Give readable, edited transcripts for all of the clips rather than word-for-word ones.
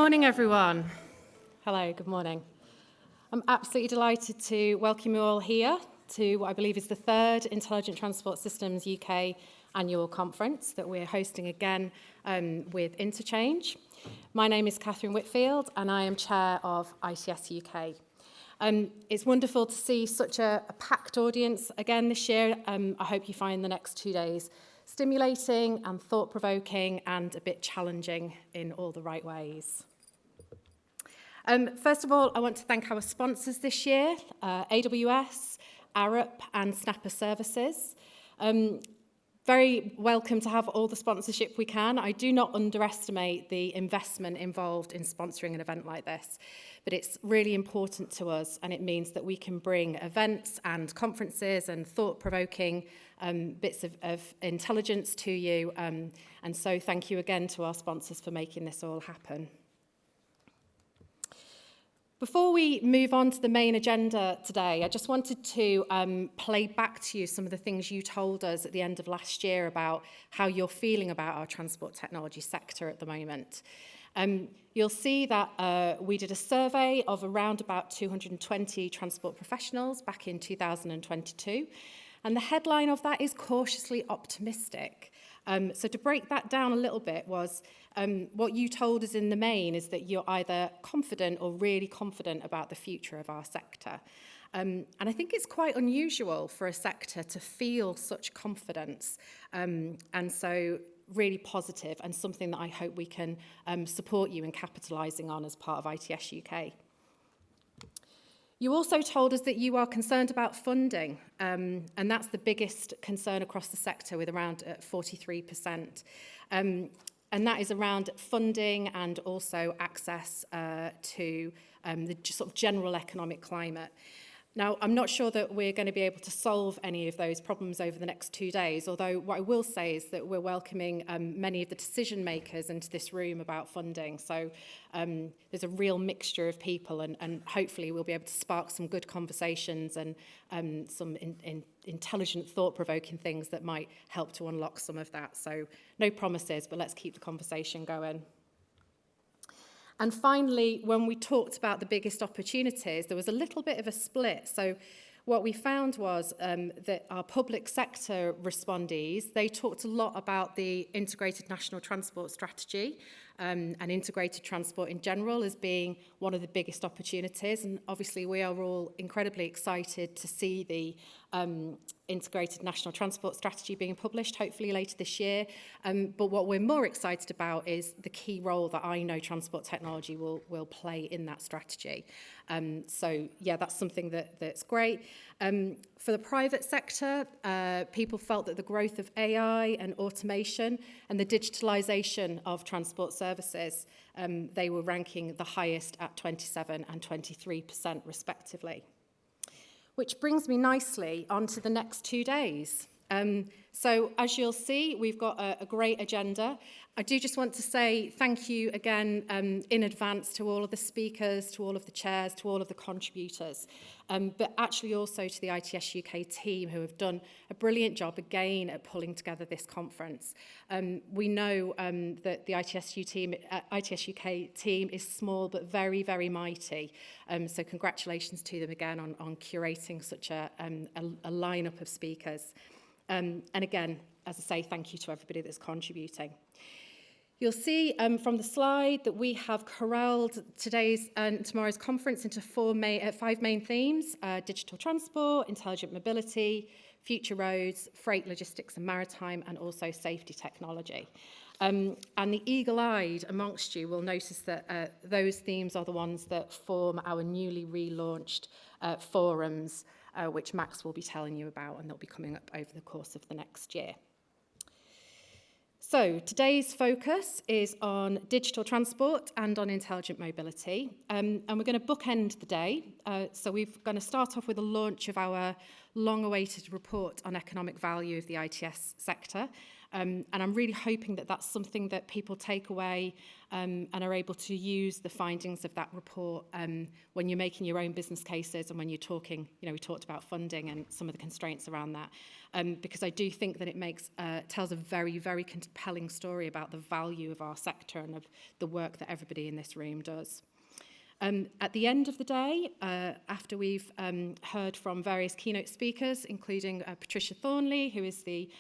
morning, everyone. Hello, good morning. I'm absolutely delighted to welcome you all here to what I believe is the third Intelligent Transport Systems UK annual conference that we're hosting again with Interchange. My name is Catherine Whitfield and I am chair of ITS UK. It's wonderful to see such a packed audience again this year. I hope you find the next 2 days stimulating and thought-provoking and a bit challenging in all the right ways. First of all, I want to thank our sponsors this year, AWS, Arup and Snapper Services. Very welcome to have all the sponsorship we can. I do not underestimate the investment involved in sponsoring an event like this, but it's really important to us, and it means that we can bring events and conferences and thought-provoking bits of intelligence to you. And so thank you again to our sponsors for making this all happen. Before we move on to the main agenda today, I just wanted to play back to you some of the things you told us at the end of last year about how you're feeling about our transport technology sector at the moment. You'll see that we did a survey of around about 220 transport professionals back in 2022, and the headline of that is cautiously optimistic. So to break that down a little bit was what you told us in the main is that you're either confident or really confident about the future of our sector. And I think it's quite unusual for a sector to feel such confidence. And so really positive and something that I hope we can support you in capitalising on as part of ITS UK. You also told us that you are concerned about funding, and that's the biggest concern across the sector with around 43%. And that is around funding and also access to the sort of general economic climate. Now, I'm not sure that we're going to be able to solve any of those problems over the next 2 days, although what I will say is that we're welcoming many of the decision makers into this room about funding. So there's a real mixture of people, and hopefully we'll be able to spark some good conversations and some intelligent, thought-provoking things that might help to unlock some of that. So no promises, but let's keep the conversation going. And finally, when we talked about the biggest opportunities, there was a little bit of a split. So what we found was that our public sector respondees, they talked a lot about the integrated national transport strategy and integrated transport in general as being one of the biggest opportunities. And obviously we are all incredibly excited to see the integrated national transport strategy being published, hopefully later this year. But what we're more excited about is the key role that I know transport technology will play in that strategy. So yeah, that's something that's great. For the private sector, people felt that the growth of AI and automation and the digitalisation of transport services, they were ranking the highest at 27% and 23% respectively. Which brings me nicely onto the next 2 days. So as you'll see, we've got a great agenda. I do just want to say thank you again in advance to all of the speakers, to all of the chairs, to all of the contributors, but actually also to the ITS UK team who have done a brilliant job again at pulling together this conference. We know that the ITS UK team is small but very, very mighty. So congratulations to them again on curating such a lineup of speakers. And again, as I say, thank you to everybody that's contributing. You'll see from the slide that we have corralled today's and tomorrow's conference into five main themes: digital transport, intelligent mobility, future roads, freight logistics and maritime, and also safety technology. And the eagle-eyed amongst you will notice that those themes are the ones that form our newly relaunched forums, which Max will be telling you about, and they'll be coming up over the course of the next year. So today's focus is on digital transport and on intelligent mobility, and we're going to bookend the day. So we're going to start off with a launch of our long-awaited report on economic value of the ITS sector. And I'm really hoping that that's something that people take away and are able to use the findings of that report when you're making your own business cases and when you're talking, we talked about funding and some of the constraints around that. Because I do think that it tells a very, very compelling story about the value of our sector and of the work that everybody in this room does. At the end of the day, after we've heard from various keynote speakers, including Patricia Thornley, who is the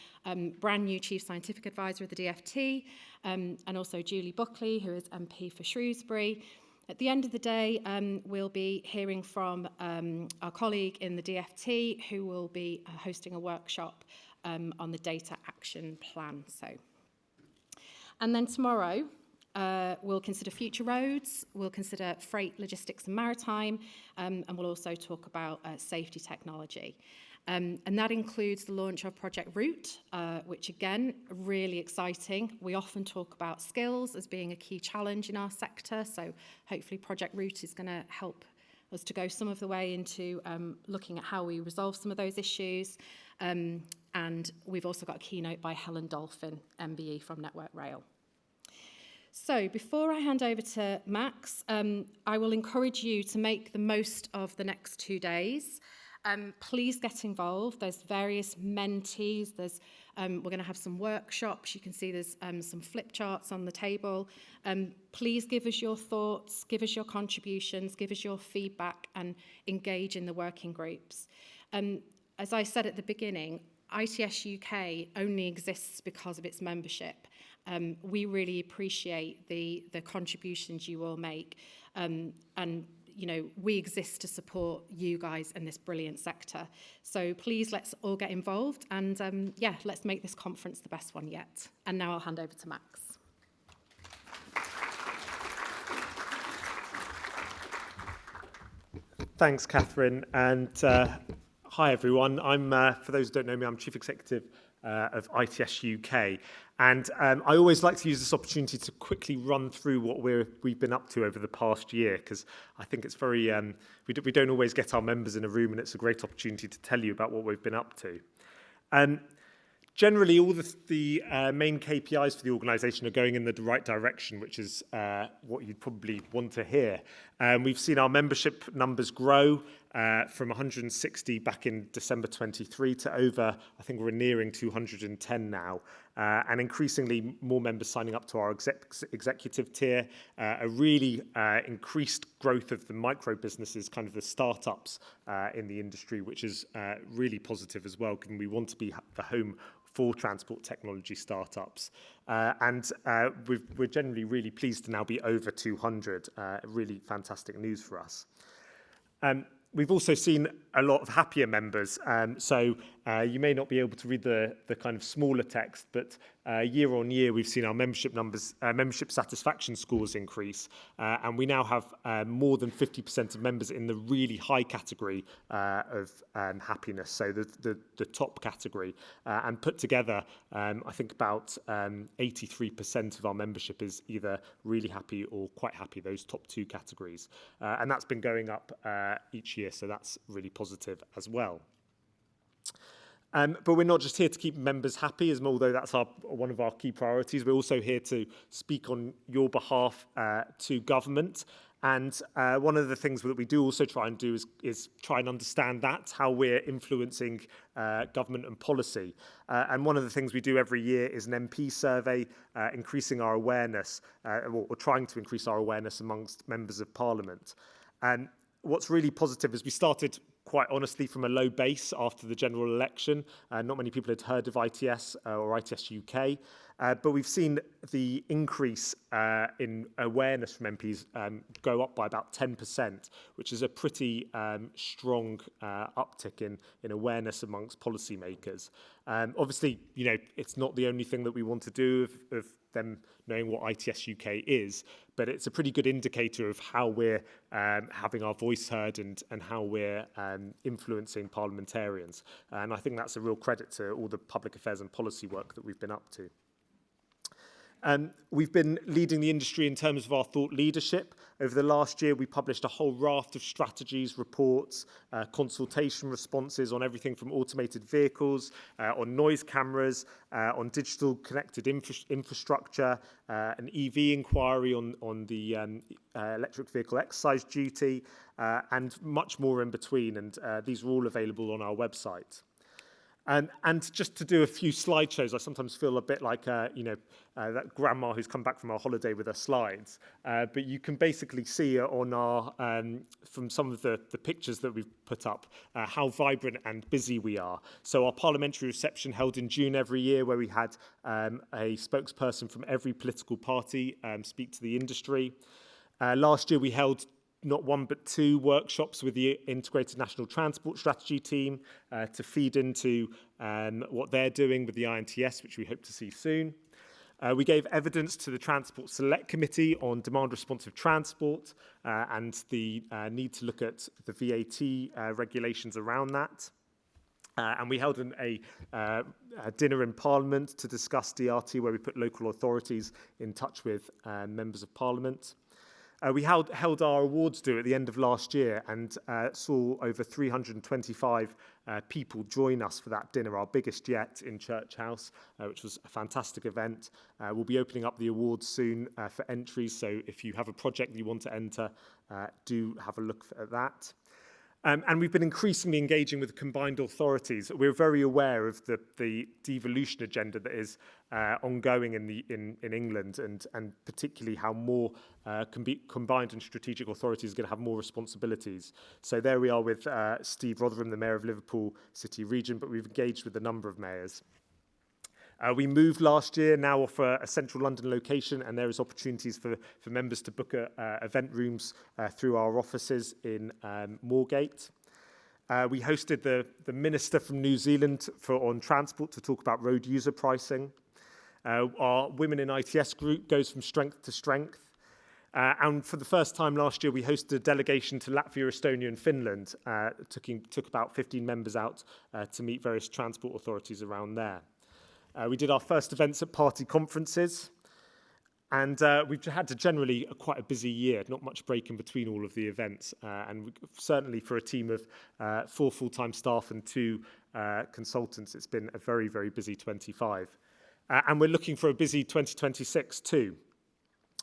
brand new Chief Scientific Advisor of the DFT, and also Julie Buckley, who is MP for Shrewsbury. At the end of the day, we'll be hearing from our colleague in the DFT, who will be hosting a workshop on the data action plan. And then tomorrow, we'll consider future roads, we'll consider freight, logistics and maritime, and we'll also talk about safety technology. And that includes the launch of Project Root, which again, really exciting. We often talk about skills as being a key challenge in our sector, so hopefully Project Root is going to help us to go some of the way into looking at how we resolve some of those issues. And we've also got a keynote by Helen Dolphin, MBE from Network Rail. So before I hand over to Max, I will encourage you to make the most of the next 2 days. Please get involved. There's various mentees. We're going to have some workshops. You can see there's some flip charts on the table. Please give us your thoughts, give us your contributions, give us your feedback, and engage in the working groups. As I said at the beginning, ITS UK only exists because of its membership. We really appreciate the contributions you all make, and we exist to support you guys in this brilliant sector. So please, let's all get involved and let's make this conference the best one yet. And now I'll hand over to Max. Thanks, Catherine, and hi everyone. I'm for those who don't know me, I'm Chief Executive of ITS UK, and I always like to use this opportunity to quickly run through what we've been up to over the past year, because I think it's very we don't always get our members in a room, and it's a great opportunity to tell you about what we've been up to. Generally, all the main KPIs for the organisation are going in the right direction, which is what you'd probably want to hear. We've seen our membership numbers grow from 160 back in December 23 to over, I think we're nearing 210 now, and increasingly more members signing up to our executive tier, a really increased growth of the micro businesses, kind of the startups in the industry, which is really positive as well, because we want to be the home for transport technology startups. And we're generally really pleased to now be over 200, really fantastic news for us. We've also seen a lot of happier members, so you may not be able to read the kind of smaller text, but year on year we've seen our membership numbers, membership satisfaction scores increase, and we now have more than 50% of members in the really high category of happiness, so the top category, and put together I think about 83% of our membership is either really happy or quite happy, those top two categories, and that's been going up each year, so that's really positive as well. But we're not just here to keep members happy, although that's one of our key priorities. We're also here to speak on your behalf to government. And one of the things that we do also try and do is try and understand how we're influencing government and policy. And one of the things we do every year is an MP survey, increasing our awareness, or trying to increase our awareness amongst members of Parliament. And what's really positive is we started quite honestly from a low base after the general election. Not many people had heard of ITS or ITS UK, but we've seen the increase in awareness from MPs go up by about 10%, which is a pretty strong uptick in awareness amongst policymakers. Obviously, it's not the only thing that we want to do of them knowing what ITS UK is, but it's a pretty good indicator of how we're having our voice heard and how we're influencing parliamentarians. And I think that's a real credit to all the public affairs and policy work that we've been up to. We've been leading the industry in terms of our thought leadership. Over the last year, we published a whole raft of strategies, reports, consultation responses on everything from automated vehicles, on noise cameras, on digital connected infrastructure, an EV inquiry on the electric vehicle exercise duty, and much more in between. And these are all available on our website. And just to do a few slideshows, I sometimes feel a bit like, that grandma who's come back from our holiday with her slides. But you can basically see on our, from some of the pictures that we've put up, how vibrant and busy we are. So our parliamentary reception held in June every year, where we had a spokesperson from every political party speak to the industry. Last year we held not one but two workshops with the Integrated National Transport Strategy team to feed into what they're doing with the INTS, which we hope to see soon. We gave evidence to the Transport Select Committee on demand-responsive transport and the need to look at the VAT regulations around that. And we held a dinner in Parliament to discuss DRT, where we put local authorities in touch with members of Parliament. We held our awards do at the end of last year and saw over 325 people join us for that dinner, our biggest yet in Church House, which was a fantastic event. We'll be opening up the awards soon for entries, so if you have a project that you want to enter, do have a look at that. And we've been increasingly engaging with combined authorities. We're very aware of the devolution agenda that is ongoing in England, and particularly how more combined and strategic authorities are going to have more responsibilities. So there we are with Steve Rotherham, the Mayor of Liverpool City Region, but we've engaged with a number of mayors. We moved last year, now offer a central London location, and there is opportunities for members to book event rooms through our offices in Moorgate. We hosted the Minister from New Zealand on transport to talk about road user pricing. Our Women in ITS group goes from strength to strength. And for the first time last year, we hosted a delegation to Latvia, Estonia and Finland. Took about 15 members out to meet various transport authorities around there. We did our first events at party conferences, and we've had generally quite a busy year, not much break in between all of the events, and certainly for a team of 4 full-time staff and 2 consultants, it's been a very, very busy 25. And we're looking for a busy 2026 too.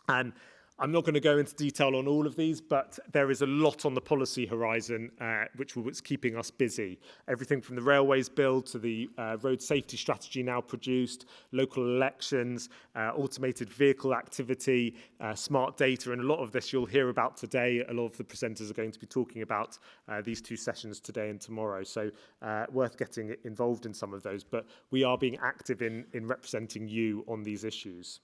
And I'm not going to go into detail on all of these, but there is a lot on the policy horizon which is keeping us busy. Everything from the railways bill to the road safety strategy now produced, local elections, automated vehicle activity, smart data, and a lot of this you'll hear about today. A lot of the presenters are going to be talking about these 2 sessions today and tomorrow, so worth getting involved in some of those. But we are being active in representing you on these issues.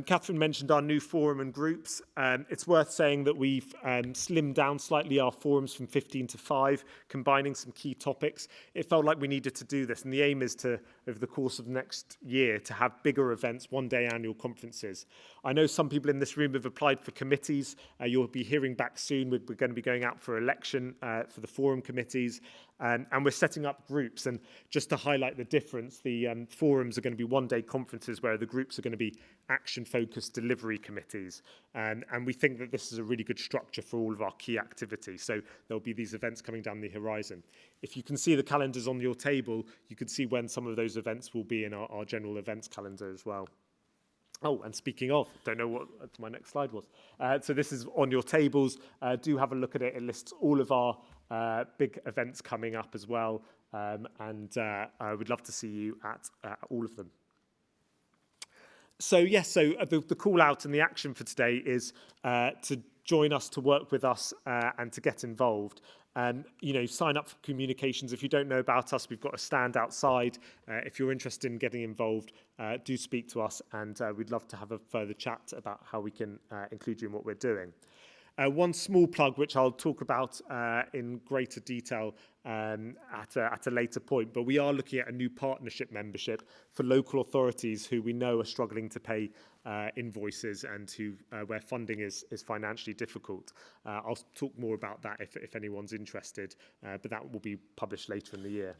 Catherine mentioned our new forum and groups. It's worth saying that we've slimmed down slightly our forums from 15 to 5, combining some key topics. It felt like we needed to do this, and the aim is to, over the course of the next year, to have bigger events, one-day annual conferences. I know some people in this room have applied for committees. You'll be hearing back soon. We're going to be going out for election for the forum committees. And we're setting up groups. And just to highlight the difference, the forums are going to be one-day conferences where the groups are going to be action-focused delivery committees. And we think that this is a really good structure for all of our key activities. So there'll be these events coming down the horizon. If you can see the calendars on your table, you can see when some of those events will be in our general events calendar as well. Oh, and speaking of, don't know what my next slide was. So this is on your tables. Do have a look at it. It lists all of our big events coming up as well. And I would love to see you at all of them. So yes, so the call out and the action for today is to join us, to work with us, and to get involved. Sign up for communications. If you don't know about us, we've got a stand outside. If you're interested in getting involved, do speak to us, and we'd love to have a further chat about how we can include you in what we're doing. One small plug, which I'll talk about in greater detail at a later point, but we are looking at a new partnership membership for local authorities who we know are struggling to pay invoices and who where funding is financially difficult. I'll talk more about that if anyone's interested, but that will be published later in the year.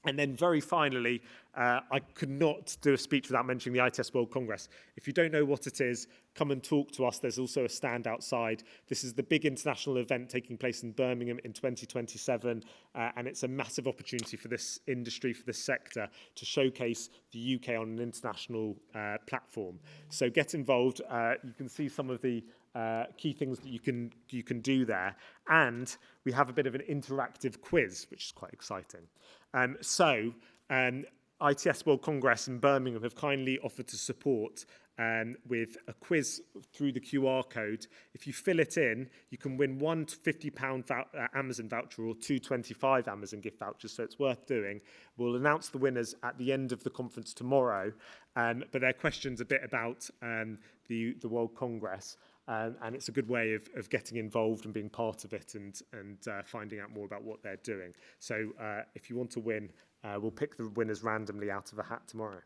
And then very finally, I could not do a speech without mentioning the ITS World Congress. If you don't know what it is, come and talk to us. There's also a stand outside. This is the big international event taking place in Birmingham in 2027, and it's a massive opportunity for this industry, for this sector, to showcase the UK on an international platform. So get involved. You can see some of the key things that you can do there. And we have a bit of an interactive quiz, which is quite exciting. ITS World Congress in Birmingham have kindly offered to support with a quiz through the QR code. If you fill it in, you can win one £50 Amazon voucher or two £25 Amazon gift vouchers, so it's worth doing. We'll announce the winners at the end of the conference tomorrow, but their questions a bit about the World Congress. And it's a good way of getting involved and being part of it and finding out more about what they're doing. So if you want to win, we'll pick the winners randomly out of a hat tomorrow.